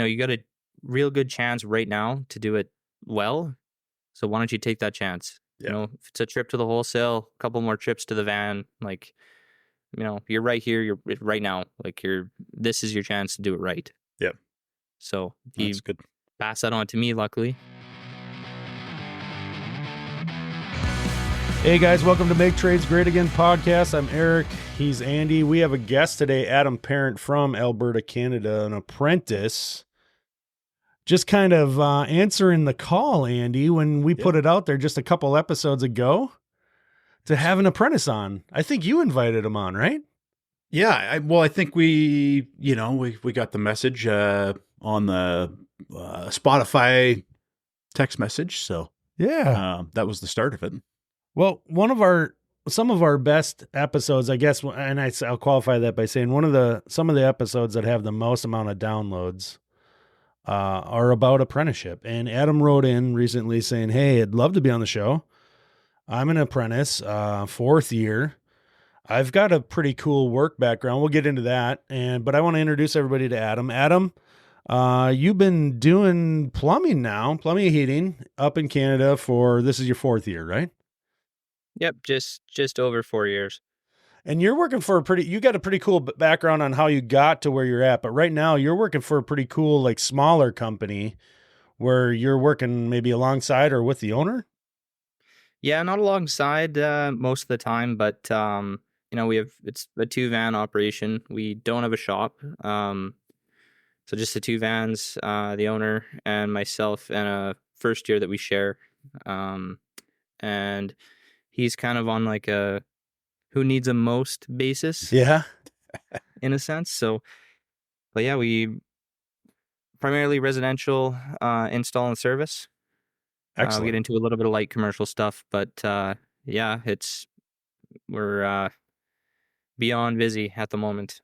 you got a real good chance right now to do it well. So why don't you take that chance? Yeah. If it's a trip to the wholesale, a couple more trips to the van, like, you're right here, you're right now, like this is your chance to do it right. Yeah. So That's he good. passed that on to me, luckily. Hey guys, welcome to Make Trades Great Again podcast. I'm Eric. He's Andy. We have a guest today, Adam Parent from Alberta, Canada, an apprentice. Just kind of answering the call, Andy, when we put it out there just a couple episodes ago to have an apprentice on. I think you invited him on, right? Yeah. I think we got the message on the Spotify text message. So yeah, that was the start of it. Well, some of our best episodes, I guess, and I'll qualify that by saying some of the episodes that have the most amount of downloads are about apprenticeship. And Adam wrote in recently saying, "Hey, I'd love to be on the show. I'm an apprentice, 4th year. I've got a pretty cool work background. We'll get into that. But I want to introduce everybody to Adam. Adam, you've been doing plumbing and heating up in Canada this is your 4th year, right? Yep, just over 4 years. And you're working for you got a pretty cool background on how you got to where you're at. But right now you're working for a pretty cool, like, smaller company where you're working maybe alongside or with the owner. Yeah, not alongside most of the time, but it's a 2-van operation. We don't have a shop. So just the 2 vans, the owner and myself, and a first year that we share. And he's kind of on like a who needs a most basis. Yeah. In a sense. So, but yeah, we primarily residential install and service. Excellent. We get into a little bit of light commercial stuff, but yeah, we're beyond busy at the moment.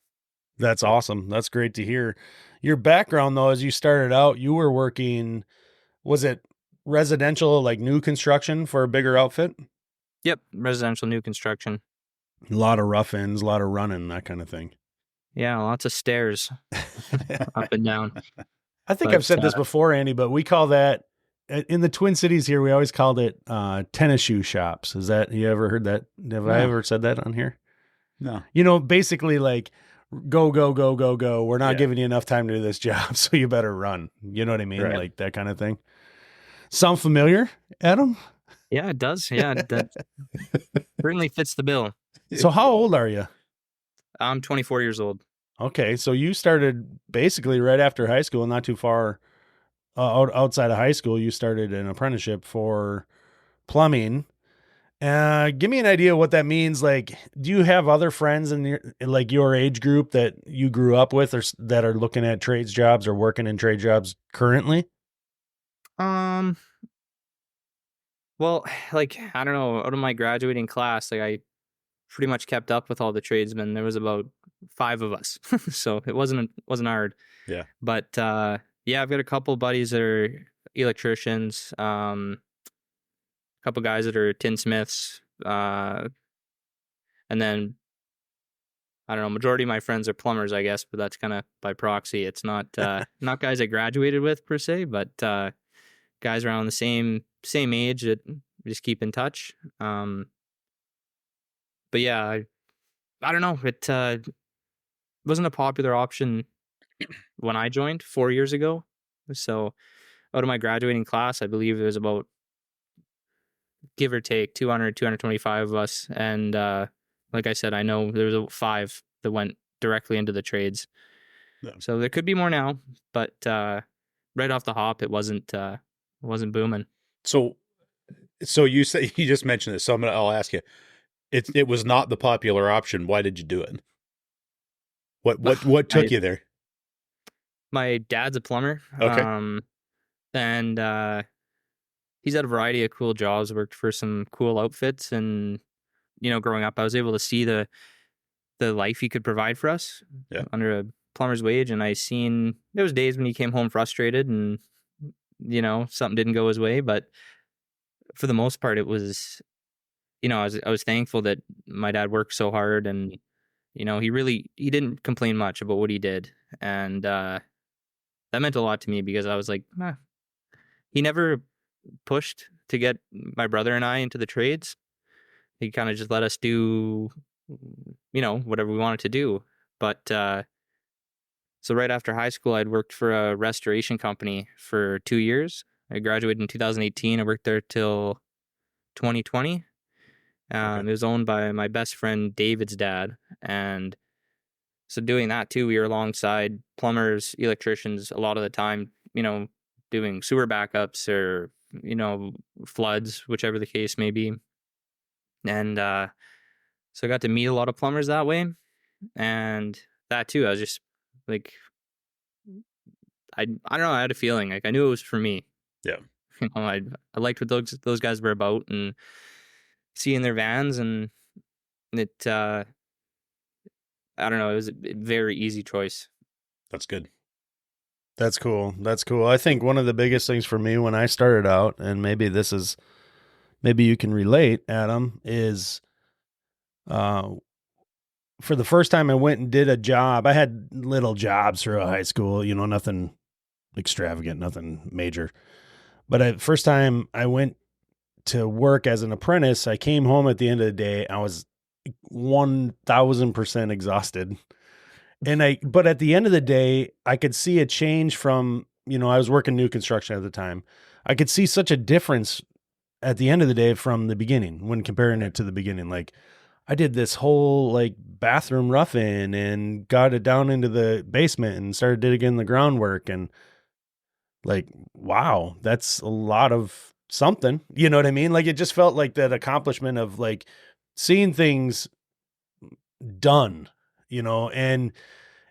That's awesome. That's great to hear. Your background, though, as you started out, you were working, was it residential, like new construction for a bigger outfit? Yep, residential new construction. A lot of rough ends, a lot of running, that kind of thing. Yeah, lots of stairs up and down. I think I've said this before, Andy, but we call that, in the Twin Cities here, we always called it tennis shoe shops. You ever heard that? Have I ever said that on here? No. Basically like, go, go, go, go, go. We're not giving you enough time to do this job, so you better run. You know what I mean? Right. Like that kind of thing. Sound familiar, Adam? Yeah, it does. Yeah, that certainly fits the bill. So how old are you? I'm 24 years old. Okay, so you started basically right after high school, not too far outside of high school. You started an apprenticeship for plumbing. Give me an idea what that means. Like, do you have other friends in your age group that you grew up with, or that are looking at trades jobs or working in trade jobs currently? Well, like, I don't know, out of my graduating class, like, I pretty much kept up with all the tradesmen. There was about 5 of us, so it wasn't hard. Yeah. But yeah, I've got a couple buddies that are electricians, a couple guys that are tinsmiths, and then I don't know, majority of my friends are plumbers, I guess, but that's kind of by proxy. It's not not guys I graduated with per se, but guys around the same age that we just keep in touch. But yeah, I don't know. It wasn't a popular option when I joined 4 years ago. So out of my graduating class, I believe there was about, give or take, 225 of us. And like I said, I know there was 5 that went directly into the trades. Yeah. So there could be more now, but right off the hop, it wasn't booming. So you just mentioned this, so I'll ask you. It was not the popular option. Why did you do it? What took you there? My dad's a plumber. Okay. And he's had a variety of cool jobs, worked for some cool outfits, and growing up I was able to see the life he could provide for us under a plumber's wage. And I seen there was days when he came home frustrated and something didn't go his way, but for the most part it was I was thankful that my dad worked so hard, and he didn't complain much about what he did. And that meant a lot to me because I was like, he never pushed to get my brother and I into the trades. He kind of just let us do, whatever we wanted to do. But so right after high school, I'd worked for a restoration company for 2 years. I graduated in 2018. I worked there till 2020. Okay. It was owned by my best friend David's dad, and so doing that too, we were alongside plumbers, electricians a lot of the time. Doing sewer backups or floods, whichever the case may be. And so I got to meet a lot of plumbers that way, and that too. I was just like, I don't know. I had a feeling like I knew it was for me. Yeah. I liked what those guys were about, and seeing their vans, and it. I don't know. It was a very easy choice. That's good. That's cool. That's cool. I think one of the biggest things for me when I started out, and maybe you can relate, Adam, is for the first time I went and did a job. I had little jobs throughout high school, nothing extravagant, nothing major. But first time I went to work as an apprentice, I came home at the end of the day. I was 1,000% exhausted. But at the end of the day, I could see a change from, I was working new construction at the time. I could see such a difference at the end of the day from the beginning when comparing it to the beginning. Like I did this whole like bathroom rough in and got it down into the basement and started digging the groundwork, and like, wow, that's a lot of something. You know what I mean? Like it just felt like that accomplishment of like seeing things done, and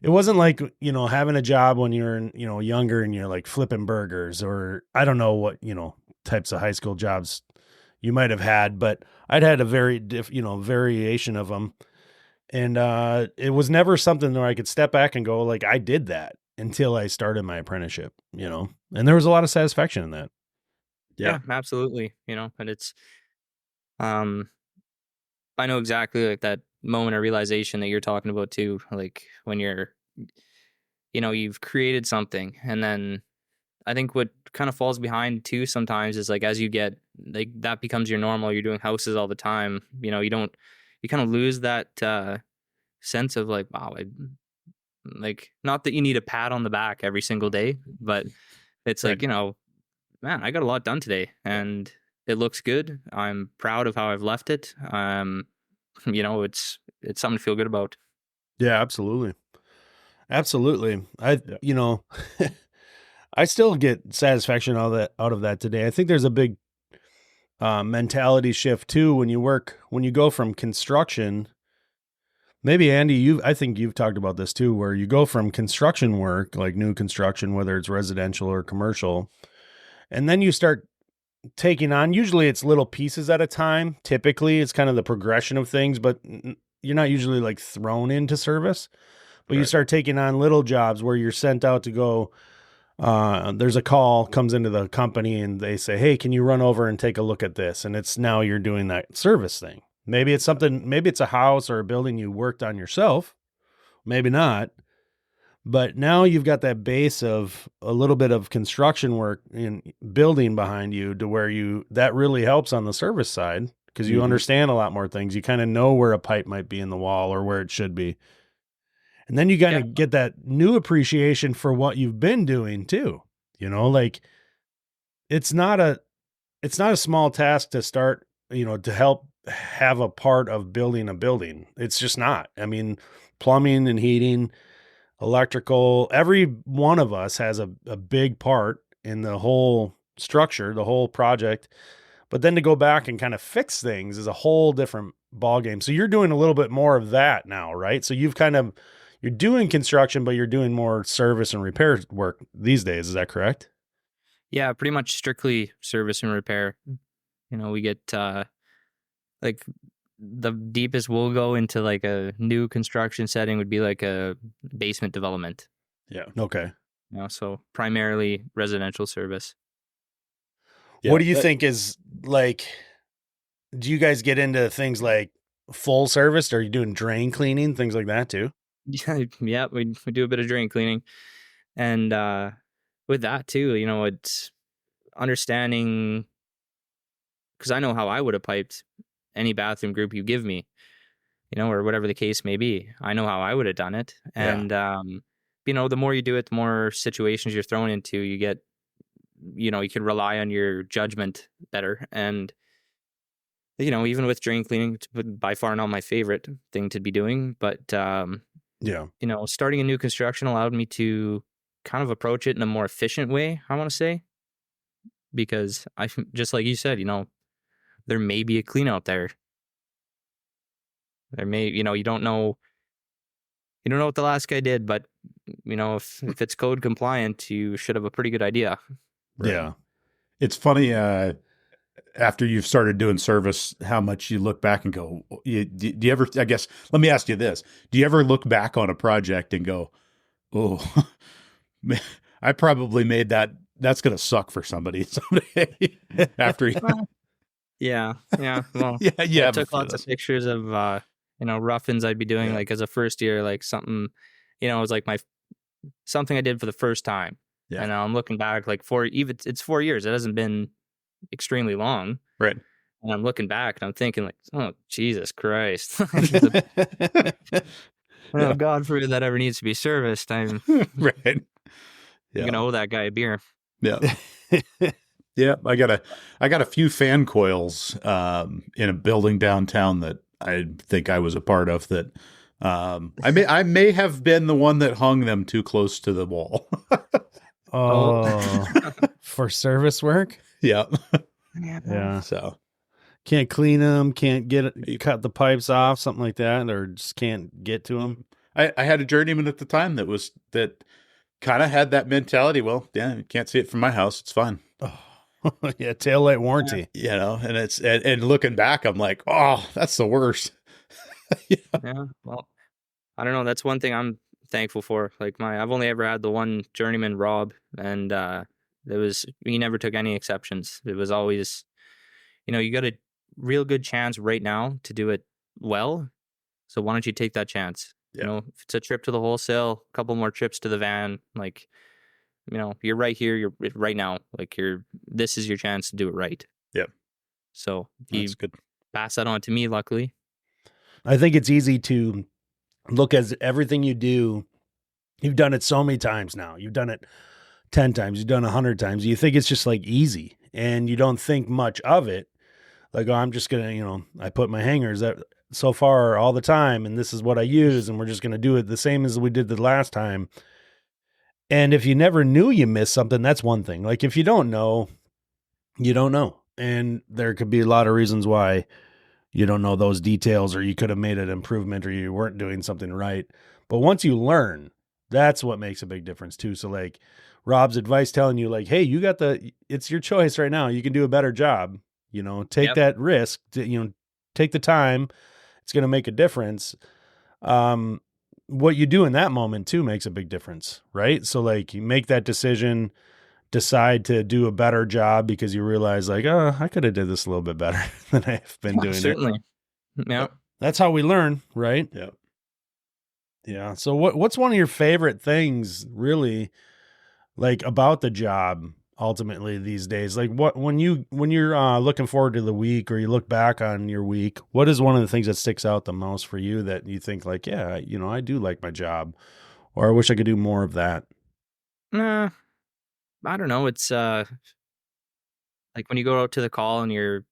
it wasn't like, having a job when you're, younger and you're like flipping burgers, or I don't know what, types of high school jobs you might have had, but I'd had a very variation of them. And it was never something where I could step back and go like, I did that until I started my apprenticeship, and there was a lot of satisfaction in that. Yeah, absolutely. And it's, I know exactly like that moment of realization that you're talking about too. Like when you're, you've created something, and then I think what kind of falls behind too sometimes is like as you get like that becomes your normal. You're doing houses all the time. You kind of lose that sense of like, wow, like not that you need a pat on the back every single day, but it's Right. like, man, I got a lot done today, and it looks good. I'm proud of how I've left it. It's something to feel good about. Yeah, absolutely. Absolutely. I still get satisfaction out of that today. I think there's a big mentality shift too when you go from construction. Maybe Andy, I think you've talked about this too, where you go from construction work, like new construction, whether it's residential or commercial, and then you start taking on, usually it's little pieces at a time. Typically it's kind of the progression of things, but you're not usually like thrown into service, but you start taking on little jobs where you're sent out to go. There's a call comes into the company and they say, hey, can you run over and take a look at this? And it's now you're doing that service thing. Maybe it's a house or a building you worked on yourself. Maybe not. But now you've got that base of a little bit of construction work in building behind you to where that really helps on the service side because you understand a lot more things. You kind of know where a pipe might be in the wall or where it should be. And then you kind of get that new appreciation for what you've been doing too. Like it's not a small task to start, to help have a part of building a building. It's just not. I mean, plumbing and heating, electrical, every one of us has a big part in the whole structure, the whole project. But then to go back and kind of fix things is a whole different ballgame. So you're doing a little bit more of that now, right? So you're doing construction, but you're doing more service and repair work these days. Is that correct? Yeah, pretty much strictly service and repair. We get like the deepest we'll go into like a new construction setting would be like a basement development. Yeah. Okay. So primarily residential service. Yeah, what do you think is like, do you guys get into things like full service? Are you doing drain cleaning, things like that too? Yeah, we do a bit of drain cleaning. And with that too, it's understanding, because I know how I would have piped any bathroom group you give me, or whatever the case may be. I know how I would have done it. Yeah. And, the more you do it, the more situations you're thrown into, you get, you can rely on your judgment better. And, even with drain cleaning, it's by far not my favorite thing to be doing. But, Yeah. starting a new construction allowed me to kind of approach it in a more efficient way, I want to say. Because just like you said, there may be a clean out there. There may, you don't know what the last guy did, but if it's code compliant, you should have a pretty good idea. Right. Yeah. It's funny, after you've started doing service, how much you look back and go, do you ever, I guess, let me ask you this. Do you ever look back on a project and go, oh, man, I probably made that's going to suck for somebody someday after you. Yeah. Well, Yeah. I took lots of pictures of, rough-ins I'd be doing, like as a first year, like something, it was like something I did for the first time. Yeah. And I'm looking back, like it's 4 years. It hasn't been extremely long. Right. And I'm looking back and I'm thinking like, oh, Jesus Christ. Oh, God forbid that ever needs to be serviced. I'm right. going to owe that guy a beer. Yeah. Yeah. I got a few fan coils in a building downtown that I think I was a part of that. I may have been the one that hung them too close to the wall. Oh, for service work? Yeah. Yeah. So can't clean them, can't cut the pipes off, something like that, or just can't get to them. I had a journeyman at the time that kind of had that mentality. Well, yeah, you can't see it from my house. It's fine. Oh, yeah, taillight warranty. And and looking back, I'm like, oh, that's the worst. Yeah. Well, I don't know. That's one thing I'm thankful for. Like I've only ever had the one journeyman, Rob, and he never took any exceptions. It was always, you got a real good chance right now to do it well. So why don't you take that chance? Yeah. If it's a trip to the wholesale, a couple more trips to the van, like, you're right here, you're right now, like this is your chance to do it right. Yeah. So That's good. Pass that on to me, luckily. I think it's easy to look at everything you do. You've done it so many times now. You've done it 10 times. You've done 100 times. You think it's just like easy and you don't think much of it. Like, oh, I'm just going to, I put my hangers that so far all the time and this is what I use. And we're just going to do it the same as we did the last time. And if you never knew you missed something, that's one thing. Like if you don't know, you don't know. And there could be a lot of reasons why you don't know those details, or you could have made an improvement, or you weren't doing something right. But once you learn, that's what makes a big difference too. So like Rob's advice telling you like, hey, it's your choice right now. You can do a better job, take that risk, take the time. It's going to make a difference. What you do in that moment too makes a big difference, right? So like you make that decision, decide to do a better job because you realize like, oh, I could have did this a little bit better than I've been doing. Certainly. Yeah. That's how we learn, right? Yeah. Yeah. So what's one of your favorite things really like about the job ultimately these days? Like when you're looking forward to the week or you look back on your week, what is one of the things that sticks out the most for you that you think like, yeah, I do like my job, or I wish I could do more of that? I don't know. It's like when you go out to the call and you're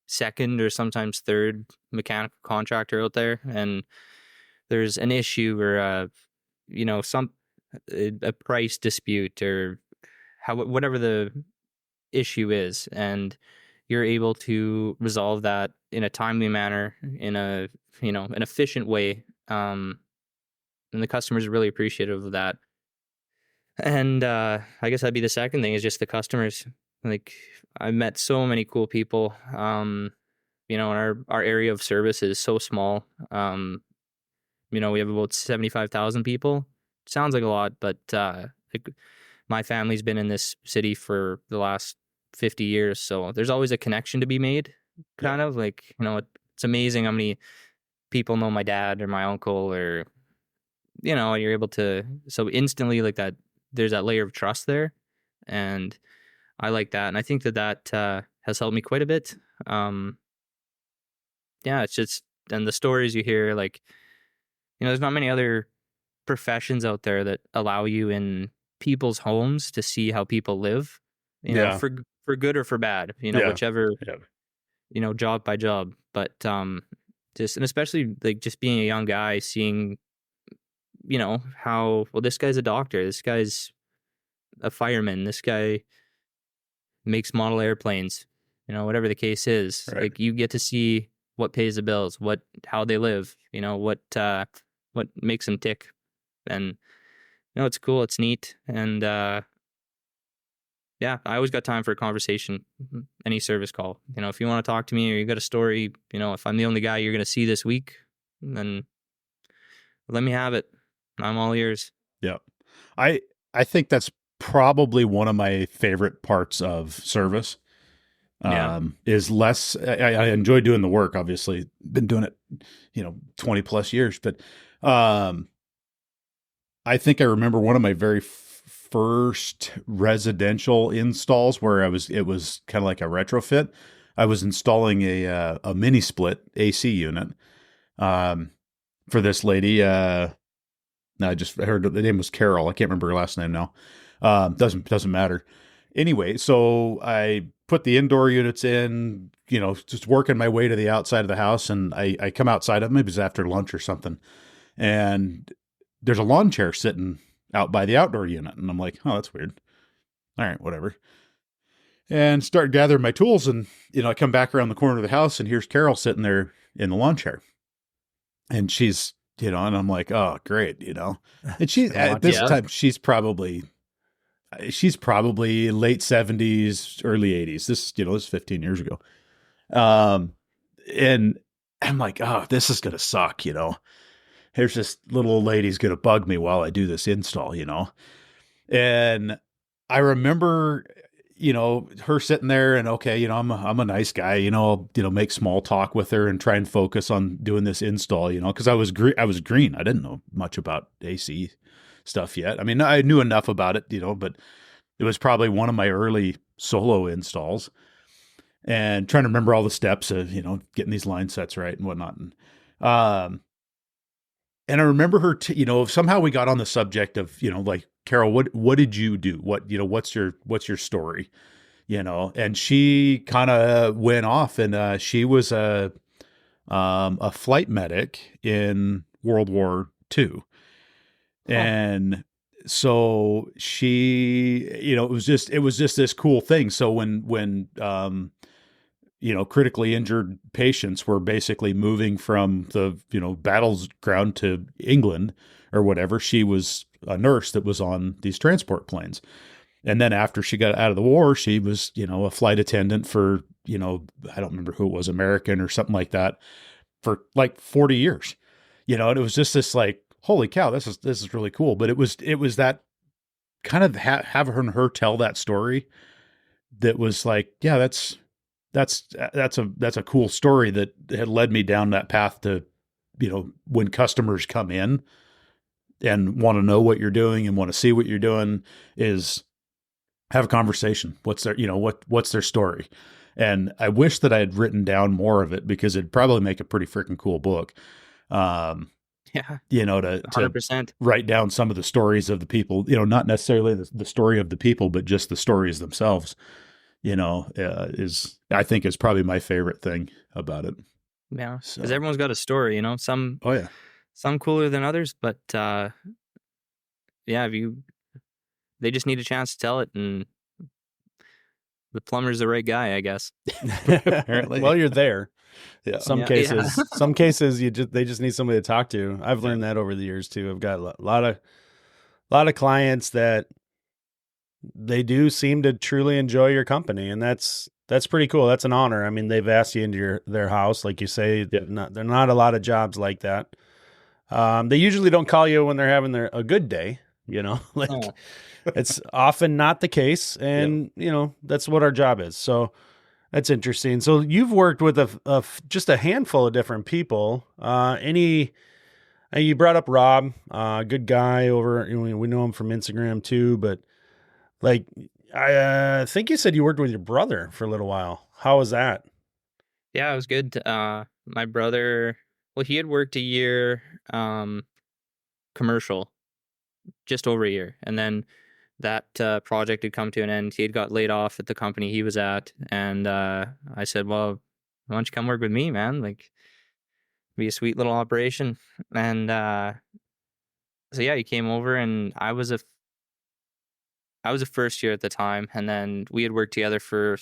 second or sometimes third mechanical contractor out there, and there's an issue or a price dispute or whatever the issue is, and you're able to resolve that in a timely manner, in an efficient way, and the customers are really appreciative of that. And I guess that'd be the second thing, is just the customers. Like I've met so many cool people. Our area of service is so small. We have about 75,000 people. Sounds like a lot, but my family's been in this city for the last 50 years, so there's always a connection to be made. Kind of like, it's amazing how many people know my dad or my uncle, or you're able to, so instantly like that. There's that layer of trust there. and I like that, and I think that has helped me quite a bit. Um, yeah, it's just, and the stories you hear, like, there's not many other professions out there that allow you in people's homes to see how people live, Yeah. for good or for bad, Yeah. whichever, Yeah. job by job. But just, and especially like just being a young guy, seeing, how, well, this guy's a doctor, this guy's a fireman, this guy makes model airplanes, whatever the case is. Right. Like, you get to see what pays the bills, how they live, what makes them tick. And it's cool, it's neat. And yeah, I always got time for a conversation, any service call. If you want to talk to me or you got a story, if I'm the only guy you're going to see this week, then let me have it. I'm all ears. Yeah. I think that's probably one of my favorite parts of service. Is less, I enjoy doing the work, obviously been doing it, 20 plus years, but, I think I remember one of my very first residential installs where it was kind of like a retrofit. I was installing a mini split AC unit, for this lady. I heard the name was Carol. I can't remember her last name now. Doesn't matter. Anyway, so I put the indoor units in, just working my way to the outside of the house, and I come outside of, maybe it was after lunch or something, and there's a lawn chair sitting out by the outdoor unit, and I'm like, oh, that's weird. All right, whatever. And start gathering my tools, and I come back around the corner of the house, and here's Carol sitting there in the lawn chair, and she's, and I'm like, oh, great, and she at this time she's probably late 70s, early 80s. This is 15 years ago. And I'm like, oh, this is gonna suck, Here's this little old lady's gonna bug me while I do this install, And I remember, her sitting there, and okay, I'm a nice guy, I'll, make small talk with her and try and focus on doing this install, because I was green. I didn't know much about AC stuff yet. I mean, I knew enough about it, but it was probably one of my early solo installs, and trying to remember all the steps of, getting these line sets right and whatnot. And I remember her, somehow we got on the subject of, like, Carol, what did you do? What's your story? And she kind of went off, and she was a flight medic in World War II. Huh. And so she, it was just this cool thing. So when critically injured patients were basically moving from the, battleground to England or whatever, she was a nurse that was on these transport planes. And then after she got out of the war, she was, a flight attendant for, I don't remember who it was, American or something like that, for like 40 years, and it was just this like, holy cow, this is really cool. But it was that kind of having her tell that story that was like, yeah, that's a cool story that had led me down that path to, when customers come in and want to know what you're doing and want to see what you're doing, is have a conversation. What's their, what's their story? And I wish that I had written down more of it, because it'd probably make a pretty freaking cool book. Yeah. To 100%. write down some of the stories of the people, not necessarily the story of the people, but just the stories themselves, I think is probably my favorite thing about it. Yeah. Because everyone's got a story, some, oh yeah, some cooler than others, but yeah, they just need a chance to tell it, and the plumber's the right guy, I guess. Apparently. Well, you're there. Yeah. Some cases they just need somebody to talk to. I've learned that over the years too. I've got a lot of clients that they do seem to truly enjoy your company, and that's pretty cool. That's an honor. I mean, they've asked you into their house, like you say. There are not a lot of jobs like that. They usually don't call you when they're having a good day. It's often not the case, and that's what our job is. So that's interesting. So you've worked with just a handful of different people. You brought up Rob, good guy over. We know him from Instagram too, but like, I think you said you worked with your brother for a little while. How was that? Yeah, it was good. My brother, well, he had worked a year, commercial, just over a year, and then that project had come to an end. He had got laid off at the company he was at, and I said, "Well, why don't you come work with me, man? Like, be a sweet little operation." And so yeah, he came over, and I was a first year at the time, and then we had worked together for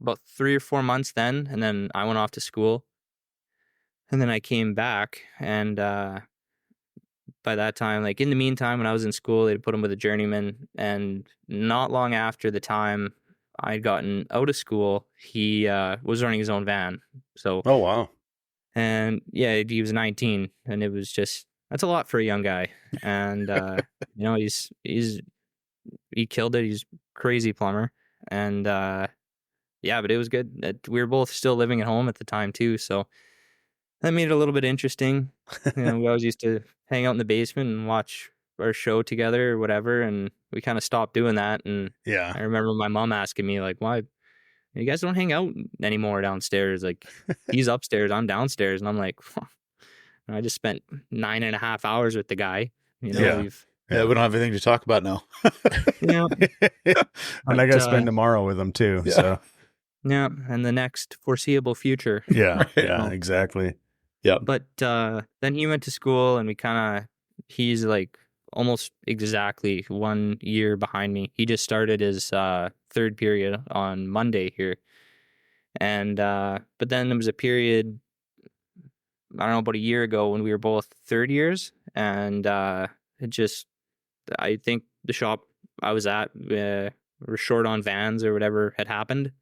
about 3 or 4 months then, and then I went off to school, and then I came back, and by that time, like in the meantime, when I was in school, they'd put him with a journeyman, and not long after the time I'd gotten out of school, he was running his own van. So, Oh wow. and yeah, he was 19, and it was just that's a lot for a young guy, and he killed it. He's a crazy plumber, and yeah, but it was good. We were both still living at home at the time too, so that made it a little bit interesting. We always used to hang out in the basement and watch our show together or whatever, and we kind of stopped doing that. And Yeah. I remember my mom asking me like, "Why you guys don't hang out anymore downstairs? Like he's upstairs, I'm downstairs," and I'm like, I just spent 9.5 hours with the guy. Yeah. We've Yeah, we don't have anything to talk about now. yeah, And I but, got to spend tomorrow with them too. Yeah. So yeah, and the next foreseeable future. yeah, Right. yeah, Oh. exactly. Yeah. But then he went to school, and he's like almost exactly 1 year behind me. He just started his third period on Monday here. And but then there was a period, I don't know, about a year ago when we were both third years, and I think the shop I was at were short on vans or whatever had happened,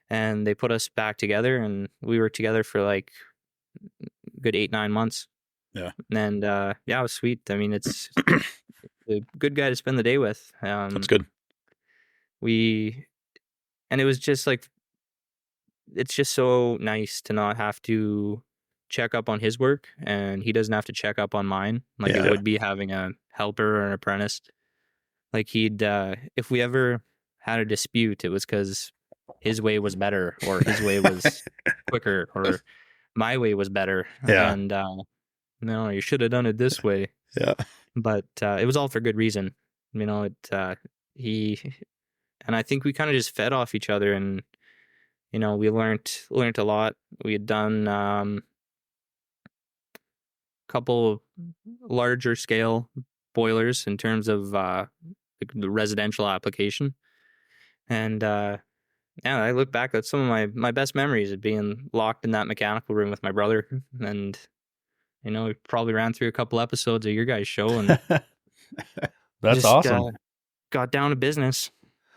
and they put us back together, and we were together for like a good 8-9 months. Yeah. And yeah, it was sweet. I mean, it's a good guy to spend the day with. That's good. And it was just like, it's just so nice to not have to check up on his work, and he doesn't have to check up on mine like Yeah. it would be having a helper or an apprentice. Like if we ever had a dispute, it was because his way was better, or his way was quicker, or my way was better. Yeah. And no, you should have done it this way. Yeah. But it was all for good reason. He and I think we kind of just fed off each other, and we learned a lot. We had done a couple larger scale boilers in terms of the residential application, and yeah, I look back at some of my best memories of being locked in that mechanical room with my brother, and we probably ran through a couple episodes of your guys' show, and That's just, awesome. got down to business.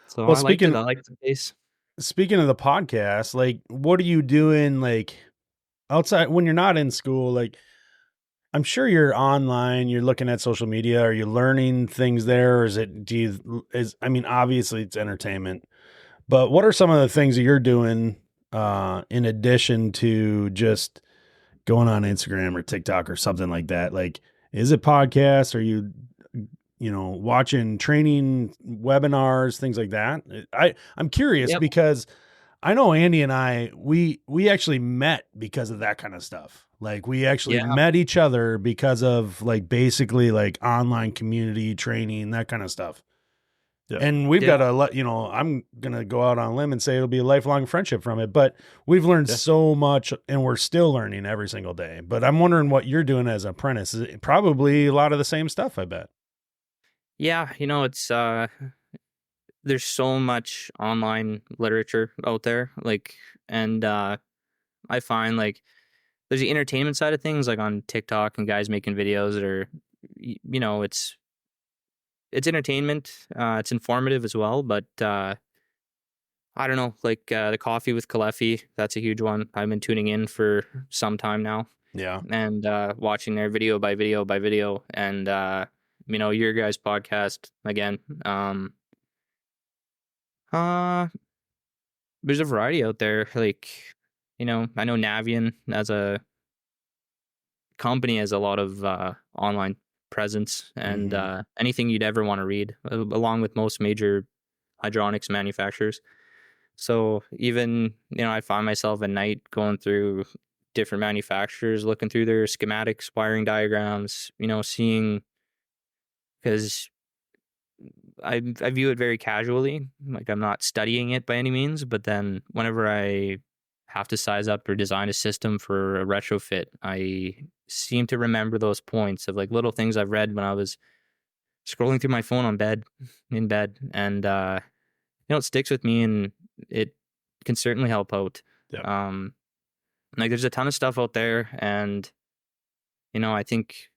So Well, I liked it. I liked the pace. Speaking of the podcast, like, what are you doing, like, outside when you're not in school? Like, I'm sure you're online, you're looking at social media. Are you learning things there? Or I mean, obviously it's entertainment, but what are some of the things that you're doing, in addition to just going on Instagram or TikTok or something like that? Like, is it podcasts? Are you, watching training webinars, things like that? I'm curious Yep. because I know Andy and I, we actually met because of that kind of stuff. Like, we actually Yeah. met each other because of, like, basically like online community training, that kind of stuff. Yeah. And we've Yeah. got I'm going to go out on a limb and say it'll be a lifelong friendship from it, but we've learned Yeah. so much, and we're still learning every single day. But I'm wondering what you're doing as an apprentice. Is it probably a lot of the same stuff, I bet. Yeah, it's there's so much online literature out there, like, and I find like there's the entertainment side of things, like on TikTok and guys making videos that are, it's entertainment, it's informative as well, but I don't know, like the Coffee with Kalefi, that's a huge one. I've been tuning in for some time now, Yeah. and watching their video by video by video, and your guys' podcast again. There's a variety out there. Like, I know Navian as a company has a lot of online presence, and anything you'd ever want to read, along with most major hydronics manufacturers. So even, I find myself at night going through different manufacturers, looking through their schematics, wiring diagrams, seeing, because I view it very casually. Like, I'm not studying it by any means, but then whenever I have to size up or design a system for a retrofit, I seem to remember those points of like little things I've read when I was scrolling through my phone in bed, and it sticks with me, and it can certainly help out. Yep. Like, there's a ton of stuff out there, and I think,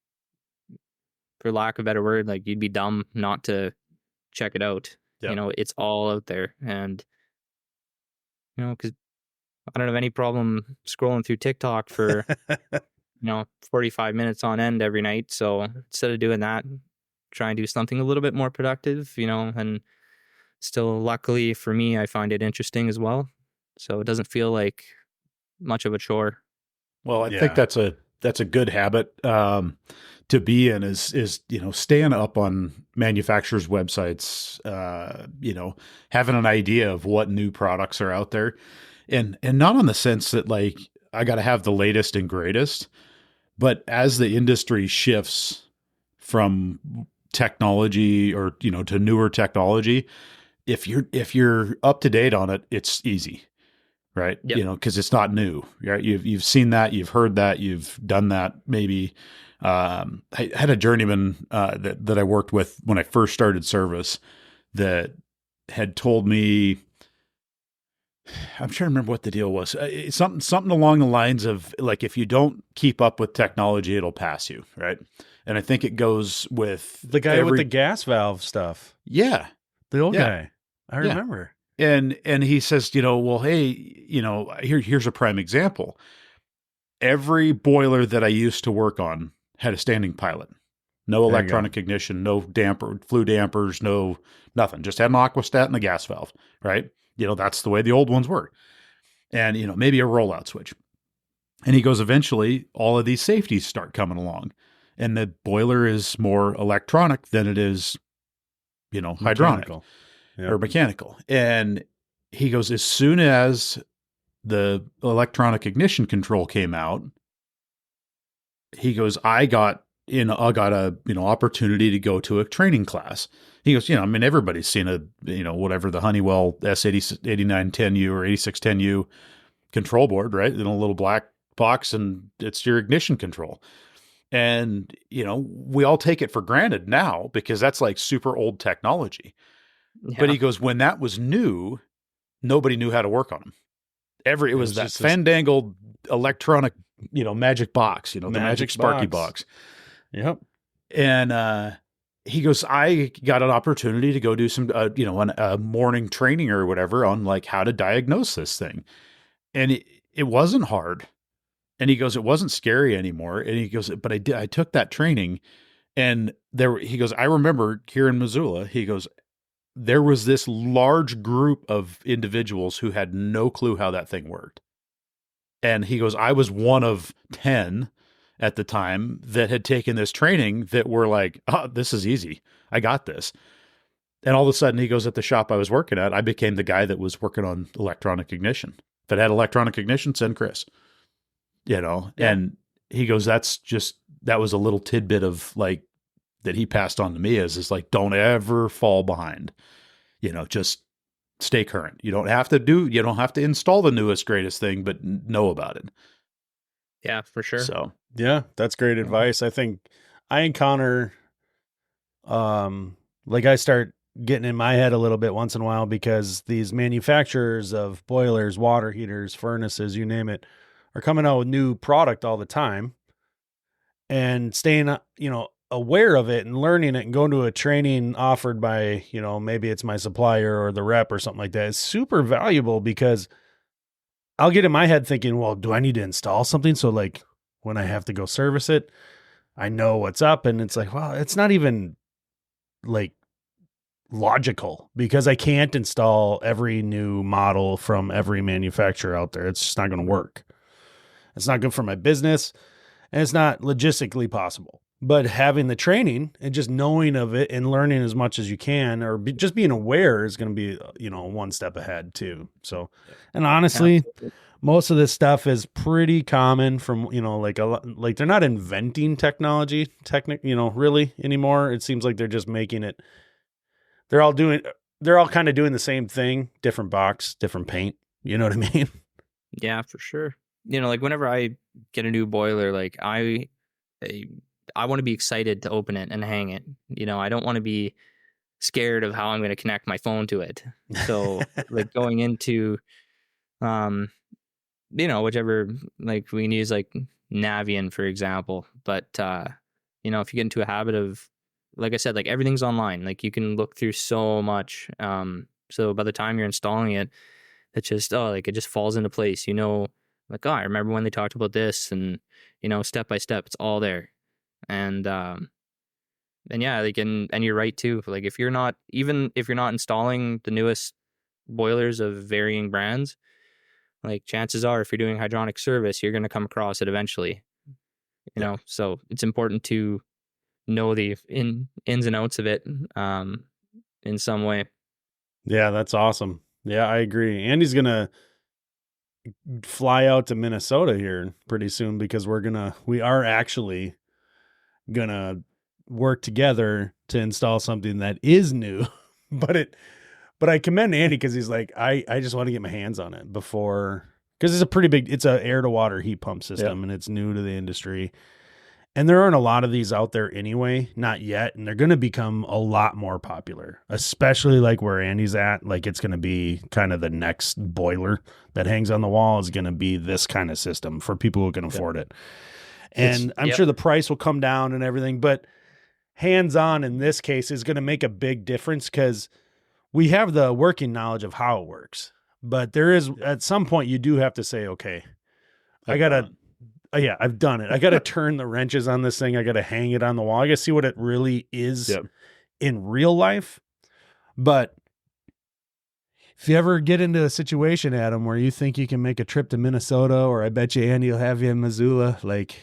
for lack of a better word, like, you'd be dumb not to check it out. Yep. It's all out there, and because I don't have any problem scrolling through TikTok for 45 minutes on end every night. So instead of doing that, try and do something a little bit more productive, and still, luckily for me, I find it interesting as well. So it doesn't feel like much of a chore. Well, I think that's a good habit to be in, is staying up on manufacturers' websites, having an idea of what new products are out there, and not on the sense that like I got to have the latest and greatest, but as the industry shifts from technology or to newer technology, if you're up to date on it, it's easy. Right. Yep. Because it's not new. Right. You've seen that, you've heard that, you've done that. Maybe I had a journeyman that I worked with when I first started service that had told me, I'm trying to remember what the deal was. Something along the lines of like, if you don't keep up with technology, it'll pass you. Right. And I think it goes with the guy with the gas valve stuff. Yeah. The old guy. I remember. And he says, well, hey, here's a prime example. Every boiler that I used to work on had a standing pilot, no electronic ignition, no flue dampers, no nothing. Just had an aquastat and a gas valve, right? That's the way the old ones were. And, maybe a rollout switch. And he goes, eventually all of these safeties start coming along, and the boiler is more electronic than it is, hydronic. Or mechanical. And he goes, as soon as the electronic ignition control came out, he goes, I got a opportunity to go to a training class. He goes, everybody's seen whatever, the Honeywell S8910U or 8610U control board, right? In a little black box, and it's your ignition control. And, we all take it for granted now because that's like super old technology. Yeah. But he goes, when that was new, nobody knew how to work on them. It was that fandangled electronic, magic box, the magic Sparky box. Yep. And he goes, I got an opportunity to go do some, a morning training or whatever on like how to diagnose this thing. And it wasn't hard. And he goes, it wasn't scary anymore. And he goes, but I took that training, and he goes, I remember here in Missoula, he goes, there was this large group of individuals who had no clue how that thing worked. And he goes, I was one of 10 at the time that had taken this training that were like, oh, this is easy. I got this. And all of a sudden, he goes, at the shop I was working at, I became the guy that was working on electronic ignition. If it had electronic ignition, send Chris. Yeah. And he goes, that was a little tidbit of like, that he passed on to me is like, don't ever fall behind, just stay current. You don't have to install the newest, greatest thing, but know about it. Yeah, for sure. So, yeah, that's great advice. I think I encounter, like I start getting in my head a little bit once in a while, because these manufacturers of boilers, water heaters, furnaces, you name it, are coming out with new product all the time, and staying, aware of it and learning it and going to a training offered by, maybe it's my supplier or the rep or something like that is super valuable, because I'll get in my head thinking, well, do I need to install something? So like when I have to go service it, I know what's up. And it's like, well, it's not even like logical, because I can't install every new model from every manufacturer out there. It's just not going to work. It's not good for my business, and it's not logistically possible. But having the training and just knowing of it and learning as much as you can, or just being aware, is going to be, one step ahead too. So, and honestly, Absolutely. most of this stuff is pretty common from, like like they're not inventing technology, really anymore. It seems like they're just making it, they're all kind of doing the same thing, different box, different paint. You know what I mean? Yeah, for sure. Like whenever I get a new boiler, like I want to be excited to open it and hang it. I don't want to be scared of how I'm going to connect my phone to it. So like going into, whichever, like we can use like Navian, for example. But, if you get into a habit of, like I said, like everything's online, like you can look through so much. So by the time you're installing it, it just falls into place, like, I remember when they talked about this, and, step by step, it's all there. And yeah, like, and you're right too. Like if you're not installing the newest boilers of varying brands, like chances are, if you're doing hydronic service, you're going to come across it eventually. So it's important to know the ins and outs of it, in some way. Yeah, that's awesome. Yeah, I agree. Andy's gonna fly out to Minnesota here pretty soon because we are actually gonna work together to install something that is new. But I commend Andy because he's like, I just want to get my hands on it before, because it's a air to water heat pump system, and it's new to the industry. And there aren't a lot of these out there anyway, not yet. And they're going to become a lot more popular, especially like where Andy's at. Like it's going to be kind of the next boiler that hangs on the wall is going to be this kind of system for people who can afford it. And I'm sure the price will come down and everything, but hands-on in this case is going to make a big difference because we have the working knowledge of how it works. But there is, at some point, you do have to say, okay, I've done it. I got to turn the wrenches on this thing. I got to hang it on the wall. I got to see what it really is in real life. But if you ever get into a situation, Adam, where you think you can make a trip to Minnesota, or I bet you Andy will have you in Missoula, like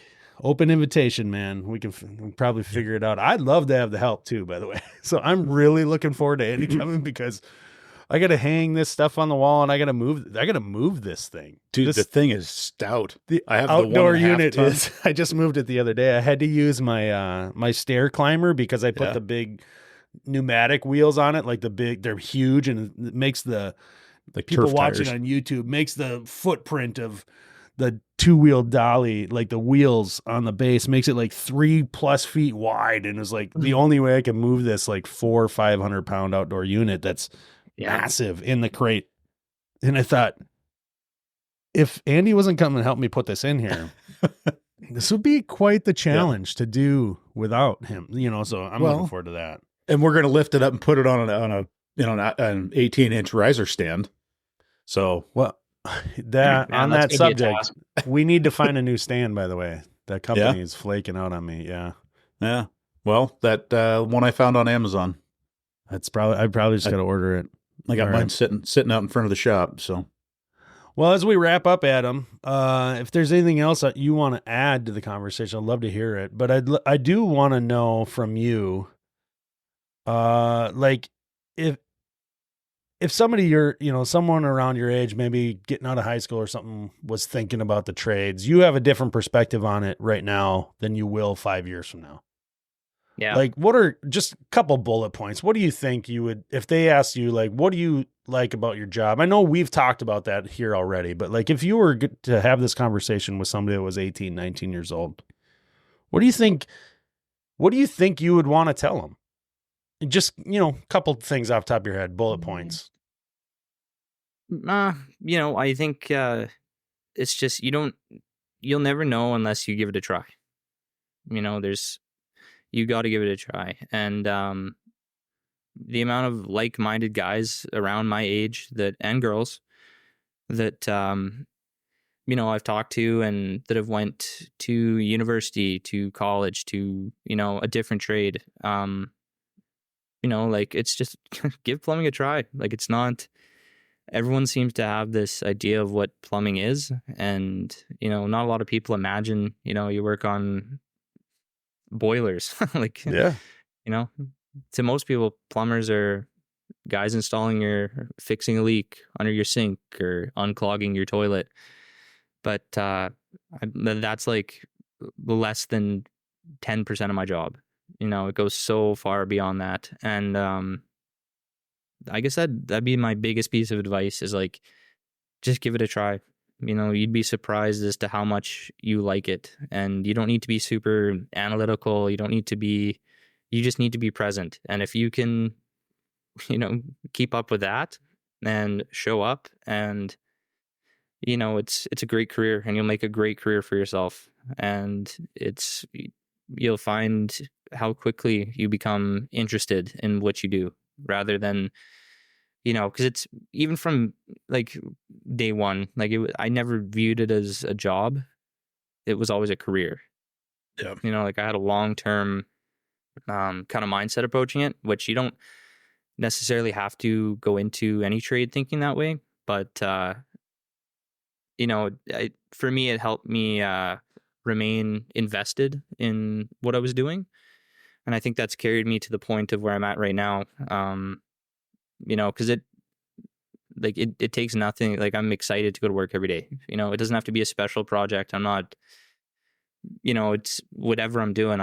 open invitation, man. We can probably figure it out. I'd love to have the help too, by the way. So I'm really looking forward to Andy coming because I got to hang this stuff on the wall and I got to move this thing. Dude, the thing is stout. I have outdoor the unit is, I just moved it the other day. I had to use my, my stair climber because I put the big pneumatic wheels on it. Like they're huge, and it makes the people watching on YouTube makes the footprint of the 2-wheel dolly, like the wheels on the base, makes it like 3+ feet wide. And it's like the only way I can move this like 400 or 500 pound outdoor unit that's massive in the crate. And I thought, if Andy wasn't coming to help me put this in here, this would be quite the challenge to do without him, so I'm looking forward to that. And we're going to lift it up and put it on an 18-inch riser stand. So, on that subject, we need to find a new stand, by the way. That company is flaking out on me. Yeah. Yeah. Well, that one I found on Amazon. I probably just got to order it. I got mine sitting out in front of the shop. So, well, as we wrap up, Adam, if there's anything else that you want to add to the conversation, I'd love to hear it. But I do want to know from you, like if somebody someone around your age, maybe getting out of high school or something, was thinking about the trades, you have a different perspective on it right now than you will 5 years from now. Yeah. Like, what are just a couple bullet points? What do you think you would, if they asked you, like, what do you like about your job? I know we've talked about that here already, but like, if you were to have this conversation with somebody that was 18, 19 years old, what do you think you would want to tell them? Just, a couple things off the top of your head, bullet points. I think it's just, you'll never know unless you give it a try. You got to give it a try. And the amount of like-minded guys around my age and girls that, I've talked to and that have went to university, to college, to, a different trade. Like, it's just give plumbing a try. Like, it's not, everyone seems to have this idea of what plumbing is. And, not a lot of people imagine, you work on boilers. Like, Yeah. you know, to most people, plumbers are guys fixing a leak under your sink or unclogging your toilet. But that's like less than 10% of my job. It goes so far beyond that. And I guess that'd be my biggest piece of advice is like, just give it a try. You'd be surprised as to how much you like it. And you don't need to be super analytical. You just need to be present. And if you can, keep up with that and show up, and, it's a great career, and you'll make a great career for yourself. And you'll find how quickly you become interested in what you do, rather than, because it's even from like day one, like I never viewed it as a job. It was always a career. Yeah. Like I had a long-term kind of mindset approaching it, which you don't necessarily have to go into any trade thinking that way. But, for me, it helped me remain invested in what I was doing. And I think that's carried me to the point of where I'm at right now. Because it takes nothing. Like, I'm excited to go to work every day. It doesn't have to be a special project. I'm not, it's whatever I'm doing.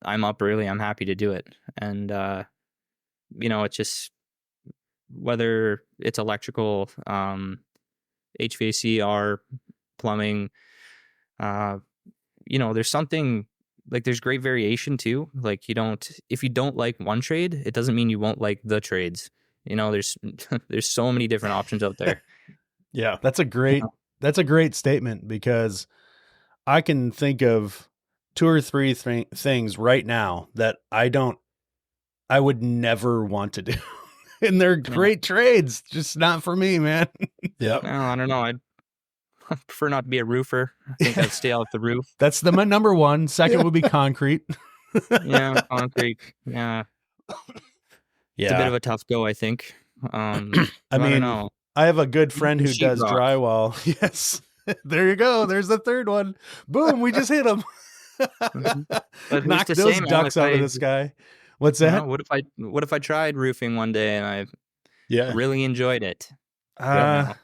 I'm up early. I'm happy to do it. And, it's just, whether it's electrical, HVAC or plumbing, there's something, like, there's great variation too. Like, if you don't like one trade, it doesn't mean you won't like the trades. There's there's so many different options out there. Yeah, that's a great statement, because I can think of 2 or 3 things right now that I would never want to do. And they're great trades, just not for me, man. Yeah. Well, I don't know. I'd prefer not to be a roofer. I think I'd stay off the roof. That's my number one. Second would be concrete. Yeah, concrete. Yeah. It's a bit of a tough go, I think. I don't mean, know. I have a good friend who Sheetrock. does drywall. Yes. There you go. There's the third one. Boom. We just hit him. But Knock who's to those say, man, ducks out of the sky. What's that? What if I tried roofing one day and I really enjoyed it? I've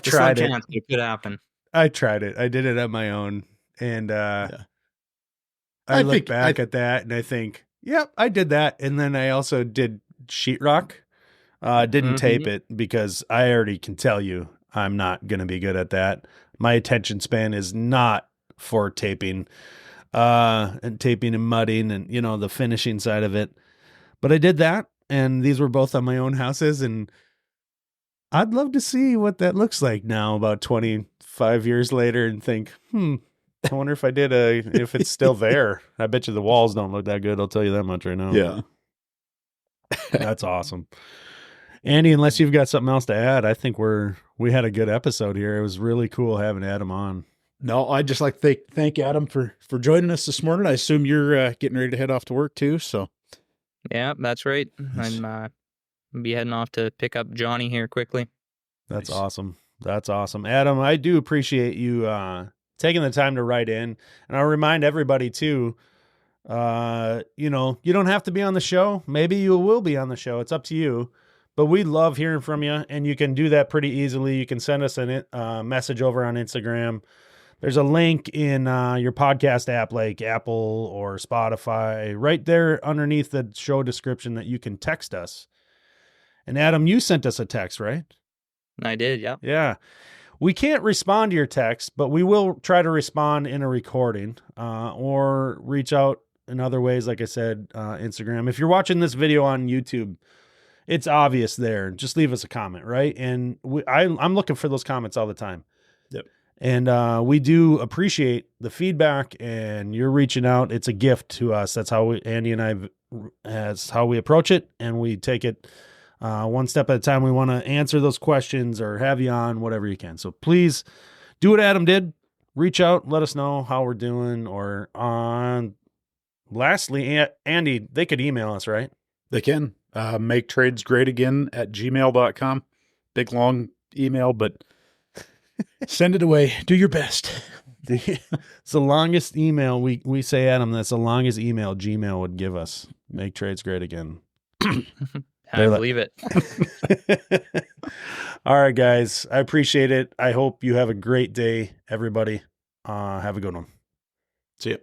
Just tried no it. chance, but it could happen. I tried it. I did it on my own. And I look back at that and I think, yep, I did that. And then I also did sheetrock. Didn't tape it, because I already can tell you I'm not going to be good at that. My attention span is not for taping and mudding and, the finishing side of it. But I did that, and these were both on my own houses, and I'd love to see what that looks like now, about 25 years later, and think, I wonder if if it's still there. I bet you the walls don't look that good. I'll tell you that much right now. Yeah. That's awesome. Andy, unless you've got something else to add, I think we had a good episode here. It was really cool having Adam on. No, I'd just like to thank Adam for joining us this morning. I assume you're getting ready to head off to work too. So, yeah, that's right. I'm be heading off to pick up Johnny here quickly. That's awesome. That's awesome, Adam. I do appreciate you taking the time to write in, and I'll remind everybody too. You don't have to be on the show. Maybe you will be on the show. It's up to you. But we love hearing from you, and you can do that pretty easily. You can send us a message over on Instagram. There's a link in your podcast app like Apple or Spotify right there underneath the show description that you can text us. And Adam, you sent us a text, right? I did, yeah. Yeah. We can't respond to your text, but we will try to respond in a recording or reach out in other ways, like I said, Instagram. If you're watching this video on YouTube, it's obvious there. Just leave us a comment, right? And I'm looking for those comments all the time. Yep. And we do appreciate the feedback, and you're reaching out. It's a gift to us. That's how Andy and I, that's how we approach it, and we take it one step at a time. We want to answer those questions or have you on, whatever you can. So please do what Adam did. Reach out, let us know how we're doing. Or lastly, Andy, they could email us, right? They can. Make trades great again at gmail.com. Big long email, but send it away. Do your best. It's the longest email we say, Adam. That's the longest email Gmail would give us. Make trades great again. I believe it. All right, guys. I appreciate it. I hope you have a great day, everybody. Have a good one. See ya.